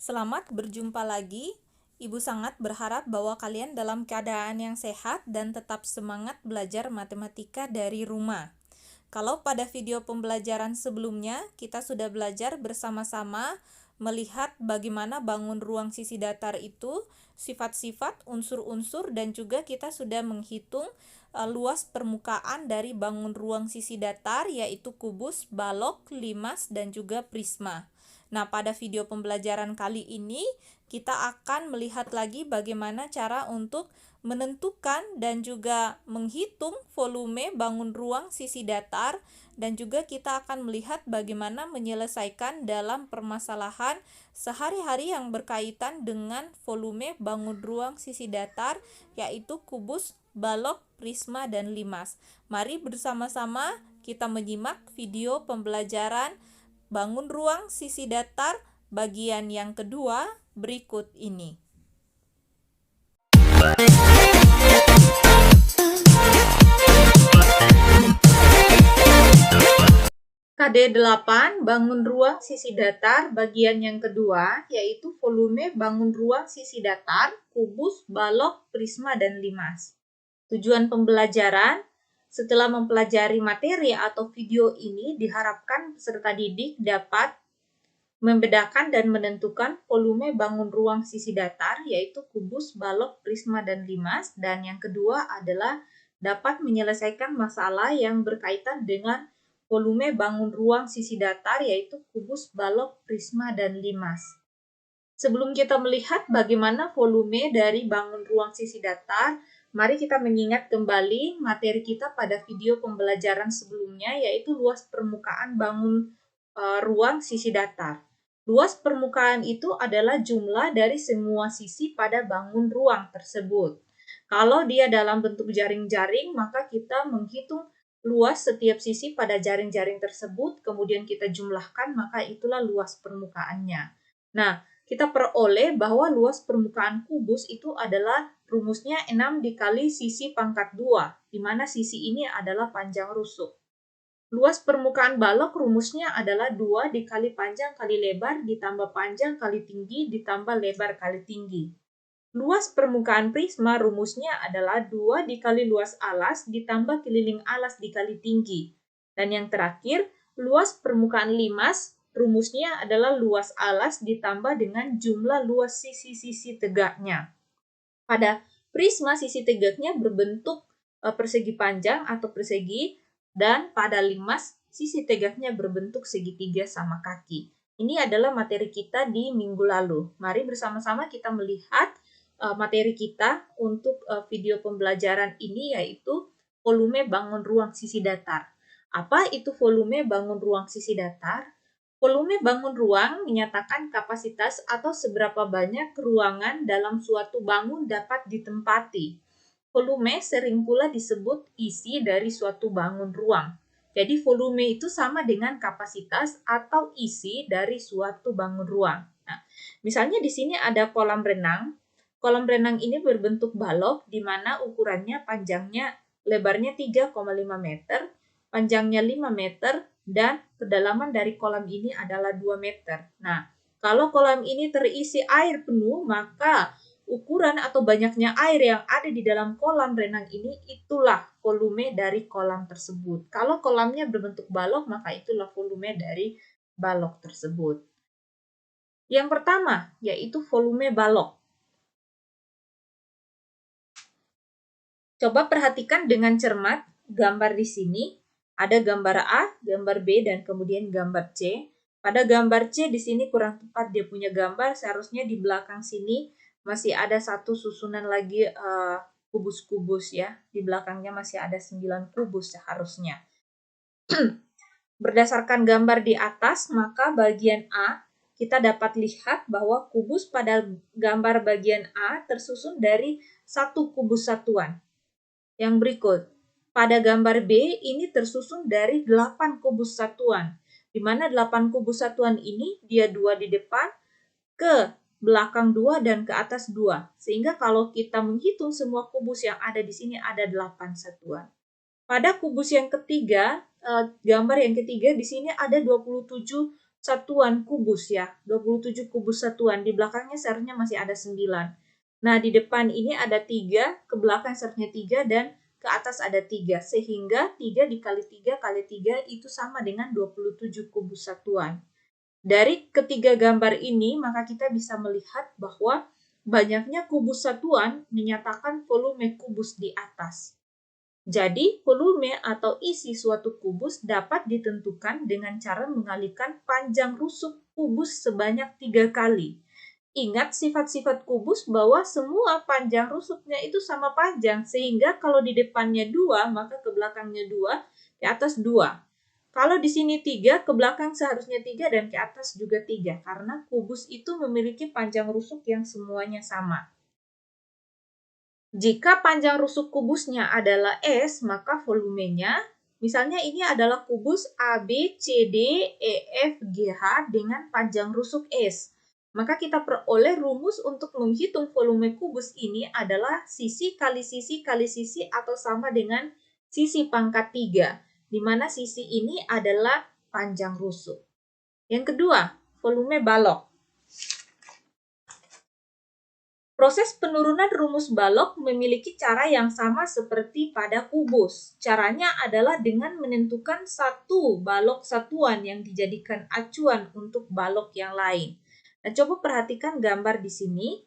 Selamat berjumpa lagi. Ibu sangat berharap bahwa kalian dalam keadaan yang sehat dan tetap semangat belajar matematika dari rumah. Kalau pada video pembelajaran sebelumnya, kita sudah belajar bersama-sama melihat bagaimana bangun ruang sisi datar itu, sifat-sifat, unsur-unsur, dan juga kita sudah menghitung luas permukaan dari bangun ruang sisi datar, yaitu kubus, balok, limas, dan juga prisma. Nah, pada video pembelajaran kali ini, kita akan melihat lagi bagaimana cara untuk menentukan dan juga menghitung volume bangun ruang sisi datar, dan juga kita akan melihat bagaimana menyelesaikan dalam permasalahan sehari-hari yang berkaitan dengan volume bangun ruang sisi datar, yaitu kubus, balok, prisma, dan limas. Mari bersama-sama kita menyimak video pembelajaran bangun ruang sisi datar bagian yang kedua berikut ini. KD8 bangun ruang sisi datar bagian yang kedua, yaitu volume bangun ruang sisi datar, kubus, balok, prisma, dan limas. Tujuan pembelajaran: setelah mempelajari materi atau video ini, diharapkan peserta didik dapat membedakan dan menentukan volume bangun ruang sisi datar, yaitu kubus, balok, prisma, dan limas. Dan yang kedua adalah dapat menyelesaikan masalah yang berkaitan dengan volume bangun ruang sisi datar, yaitu kubus, balok, prisma, dan limas. Sebelum kita melihat bagaimana volume dari bangun ruang sisi datar, mari kita mengingat kembali materi kita pada video pembelajaran sebelumnya, yaitu luas permukaan bangun ruang sisi datar. Luas permukaan itu adalah jumlah dari semua sisi pada bangun ruang tersebut. Kalau dia dalam bentuk jaring-jaring, maka kita menghitung luas setiap sisi pada jaring-jaring tersebut, kemudian kita jumlahkan, maka itulah luas permukaannya. Nah, kita peroleh bahwa luas permukaan kubus itu adalah rumusnya 6 dikali sisi pangkat 2, di mana sisi ini adalah panjang rusuk. Luas permukaan balok rumusnya adalah 2 dikali panjang kali lebar ditambah panjang kali tinggi ditambah lebar kali tinggi. Luas permukaan prisma rumusnya adalah 2 dikali luas alas ditambah keliling alas dikali tinggi. Dan yang terakhir, luas permukaan limas rumusnya adalah luas alas ditambah dengan jumlah luas sisi-sisi tegaknya. Pada prisma sisi tegaknya berbentuk persegi panjang atau persegi, dan pada limas sisi tegaknya berbentuk segitiga sama kaki. Ini adalah materi kita di minggu lalu. Mari bersama-sama kita melihat materi kita untuk video pembelajaran ini, yaitu volume bangun ruang sisi datar. Apa itu volume bangun ruang sisi datar? Volume bangun ruang menyatakan kapasitas atau seberapa banyak ruangan dalam suatu bangun dapat ditempati. Volume sering pula disebut isi dari suatu bangun ruang. Jadi volume itu sama dengan kapasitas atau isi dari suatu bangun ruang. Nah, misalnya di sini ada kolam renang. Kolam renang ini berbentuk balok di mana ukurannya panjangnya lebarnya 3,5 meter, panjangnya 5 meter, dan kedalaman dari kolam ini adalah 2 meter. Nah, kalau kolam ini terisi air penuh, maka ukuran atau banyaknya air yang ada di dalam kolam renang ini itulah volume dari kolam tersebut. Kalau kolamnya berbentuk balok, maka itulah volume dari balok tersebut. Yang pertama, yaitu volume balok. Coba perhatikan dengan cermat gambar di sini. Ada gambar A, gambar B, dan kemudian gambar C. Pada gambar C di sini kurang tepat dia punya gambar, seharusnya di belakang sini masih ada satu susunan lagi kubus-kubus ya. Di belakangnya masih ada 9 kubus seharusnya. Berdasarkan gambar di atas, maka bagian A kita dapat lihat bahwa kubus pada gambar bagian A tersusun dari satu kubus satuan. Yang berikut, pada gambar B ini tersusun dari 8 kubus satuan, di mana 8 kubus satuan ini dia 2 di depan, ke belakang 2, dan ke atas 2. Sehingga kalau kita menghitung semua kubus yang ada di sini ada 8 satuan. Pada kubus yang ketiga, gambar yang ketiga di sini ada 27 satuan kubus ya, 27 kubus satuan. Di belakangnya seharusnya masih ada 9. Nah, di depan ini ada 3, ke belakang seharusnya 3, dan ke atas ada 3. Sehingga 3 dikali 3 kali 3 itu sama dengan 27 kubus satuan. Dari ketiga gambar ini, maka kita bisa melihat bahwa banyaknya kubus satuan menyatakan volume kubus di atas. Jadi, volume atau isi suatu kubus dapat ditentukan dengan cara mengalihkan panjang rusuk kubus sebanyak 3 kali. Ingat sifat-sifat kubus bahwa semua panjang rusuknya itu sama panjang, sehingga kalau di depannya 2, maka ke belakangnya 2, ke atas 2. Kalau di sini 3, ke belakang seharusnya 3, dan ke atas juga 3, karena kubus itu memiliki panjang rusuk yang semuanya sama. Jika panjang rusuk kubusnya adalah S, maka volumenya, misalnya ini adalah kubus ABCDEFGH dengan panjang rusuk S. Maka kita peroleh rumus untuk menghitung volume kubus ini adalah sisi kali sisi kali sisi atau sama dengan sisi pangkat 3, di mana sisi ini adalah panjang rusuk. Yang kedua, volume balok. Proses penurunan rumus balok memiliki cara yang sama seperti pada kubus. Caranya adalah dengan menentukan satu balok satuan yang dijadikan acuan untuk balok yang lain. Nah, coba perhatikan gambar di sini.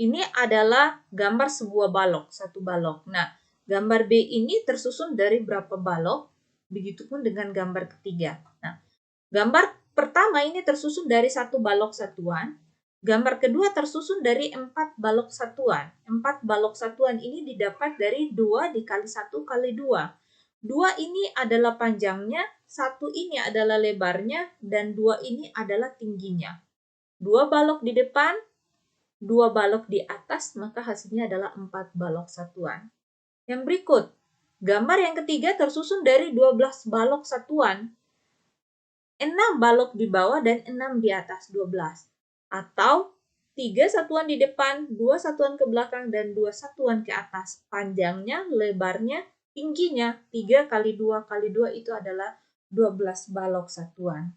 Ini adalah gambar sebuah balok, satu balok. Nah, gambar B ini tersusun dari berapa balok? Begitupun dengan gambar ketiga. Nah, gambar pertama ini tersusun dari satu balok satuan. Gambar kedua tersusun dari 4 balok satuan. 4 balok satuan ini didapat dari 2 dikali 1 kali 2. 2 ini adalah panjangnya, 1 ini adalah lebarnya, dan 2 ini adalah tingginya. 2 balok di depan, 2 balok di atas, maka hasilnya adalah 4 balok satuan. Yang berikut, gambar yang ketiga tersusun dari 12 balok satuan. 6 balok di bawah dan 6 di atas 12. Atau 3 satuan di depan, 2 satuan ke belakang, dan 2 satuan ke atas. Panjangnya, lebarnya, tingginya, 3 kali 2 kali 2 itu adalah 12 balok satuan.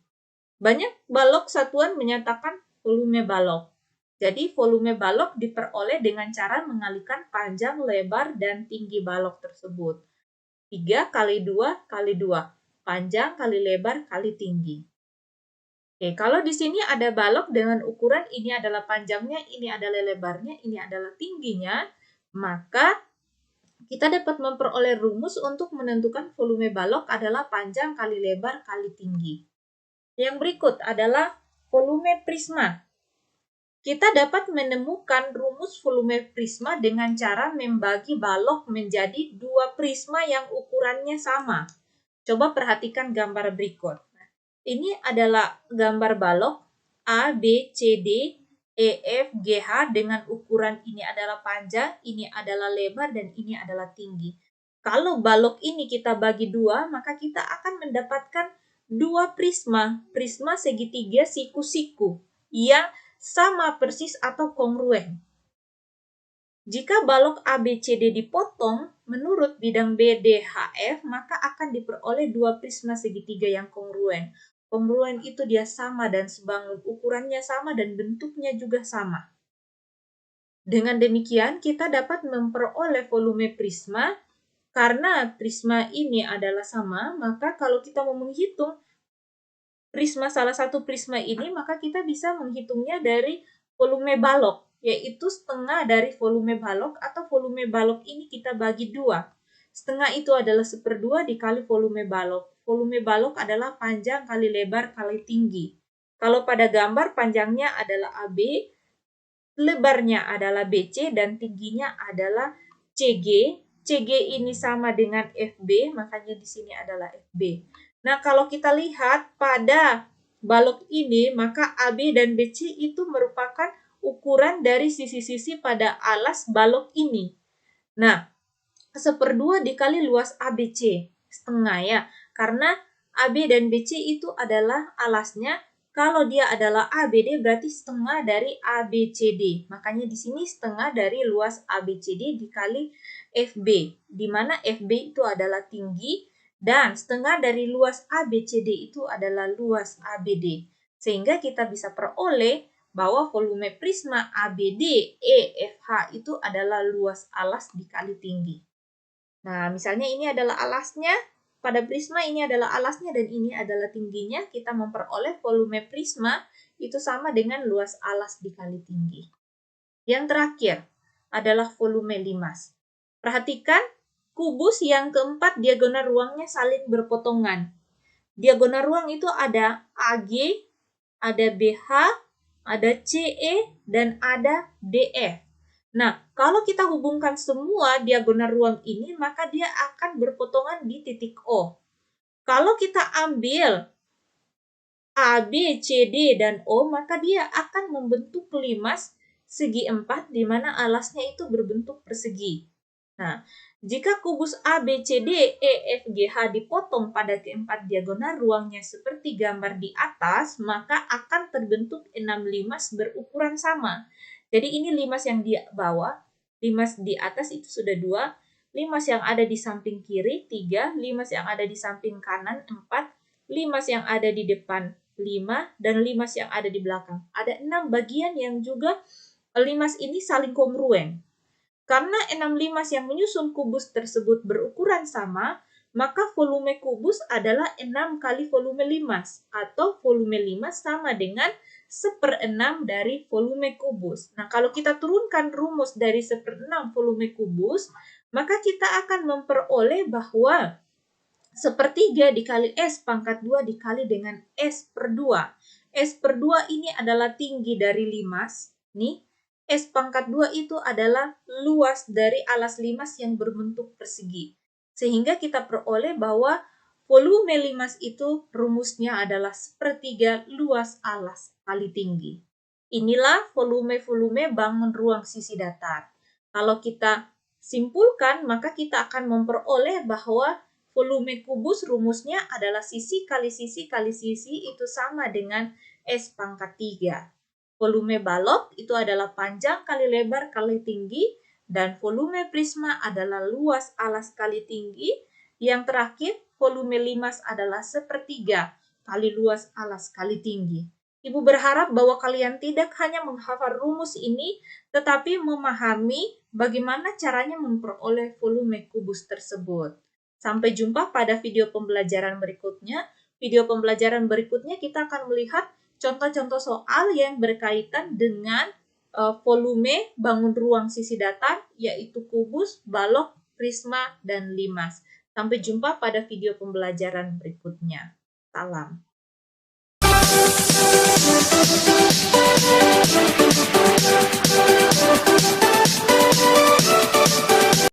Banyak balok satuan menyatakan volume balok. Jadi volume balok diperoleh dengan cara mengalihkan panjang, lebar, dan tinggi balok tersebut. 3 kali 2 kali 2. Panjang kali lebar kali tinggi. Oke, kalau di sini ada balok dengan ukuran ini adalah panjangnya, ini adalah lebarnya, ini adalah tingginya, maka kita dapat memperoleh rumus untuk menentukan volume balok adalah panjang kali lebar kali tinggi. Yang berikut adalah volume prisma. Kita dapat menemukan rumus volume prisma dengan cara membagi balok menjadi 2 prisma yang ukurannya sama. Coba perhatikan gambar berikut. Ini adalah gambar balok A, B, C, D, E, F, G, H dengan ukuran ini adalah panjang, ini adalah lebar, dan ini adalah tinggi. Kalau balok ini kita bagi 2, maka kita akan mendapatkan 2 prisma, prisma segitiga siku-siku yang sama persis atau kongruen. Jika balok ABCD dipotong menurut bidang BDHF, maka akan diperoleh 2 prisma segitiga yang kongruen. Kongruen itu dia sama dan sebangun, ukurannya sama dan bentuknya juga sama. Dengan demikian, kita dapat memperoleh volume prisma. Karena prisma ini adalah sama, maka kalau kita mau menghitung prisma salah satu prisma ini, maka kita bisa menghitungnya dari volume balok, yaitu setengah dari volume balok, atau volume balok ini kita bagi 2. Setengah itu adalah 1/2 dikali volume balok. Volume balok adalah panjang kali lebar kali tinggi. Kalau pada gambar panjangnya adalah AB, lebarnya adalah BC, dan tingginya adalah CG. CG ini sama dengan FB, makanya di sini adalah FB. Nah, kalau kita lihat pada balok ini, maka AB dan BC itu merupakan ukuran dari sisi-sisi pada alas balok ini. Nah, 1/2 dikali luas ABC, setengah ya. Karena AB dan BC itu adalah alasnya. Kalau dia adalah ABD berarti setengah dari ABCD. Makanya di sini setengah dari luas ABCD dikali FB, di mana FB itu adalah tinggi dan setengah dari luas ABCD itu adalah luas ABD. Sehingga kita bisa peroleh bahwa volume prisma ABD EFH itu adalah luas alas dikali tinggi. Nah, misalnya ini adalah alasnya, pada prisma ini adalah alasnya dan ini adalah tingginya, kita memperoleh volume prisma itu sama dengan luas alas dikali tinggi. Yang terakhir adalah volume limas. Perhatikan, kubus yang keempat diagonal ruangnya saling berpotongan. Diagonal ruang itu ada AG, ada BH, ada CE, dan ada DF. Nah, kalau kita hubungkan semua diagonal ruang ini, maka dia akan berpotongan di titik O. Kalau kita ambil A, B, C, D, dan O, maka dia akan membentuk limas segi 4, di mana alasnya itu berbentuk persegi. Nah, jika kubus A, B, C, D, E, F, G, H dipotong pada keempat diagonal ruangnya seperti gambar di atas, maka akan terbentuk 6 limas berukuran sama. Jadi ini limas yang di bawah, limas di atas itu sudah 2, limas yang ada di samping kiri 3, limas yang ada di samping kanan 4, limas yang ada di depan 5, dan limas yang ada di belakang. Ada 6 bagian yang juga limas ini saling kongruen. Karena 6 limas yang menyusun kubus tersebut berukuran sama, maka volume kubus adalah 6 kali volume limas, atau volume limas sama dengan 1/6 dari volume kubus. Nah, kalau kita turunkan rumus dari 1/6 volume kubus, maka kita akan memperoleh bahwa 1/3 dikali S pangkat 2 dikali dengan S per 2. S per 2 ini adalah tinggi dari limas. Nih, S pangkat 2 itu adalah luas dari alas limas yang berbentuk persegi. Sehingga kita peroleh bahwa volume limas itu rumusnya adalah 1/3 luas alas kali tinggi. Inilah volume-volume bangun ruang sisi datar. Kalau kita simpulkan, maka kita akan memperoleh bahwa volume kubus rumusnya adalah sisi kali sisi kali sisi itu sama dengan S pangkat 3. Volume balok itu adalah panjang kali lebar kali tinggi, dan volume prisma adalah luas alas kali tinggi. Yang terakhir, volume limas adalah 1/3 kali luas alas kali tinggi. Ibu berharap bahwa kalian tidak hanya menghafal rumus ini, tetapi memahami bagaimana caranya memperoleh volume kubus tersebut. Sampai jumpa pada video pembelajaran berikutnya. Video pembelajaran berikutnya kita akan melihat contoh-contoh soal yang berkaitan dengan volume bangun ruang sisi datar, yaitu kubus, balok, prisma, dan limas. Sampai jumpa pada video pembelajaran berikutnya. Salam.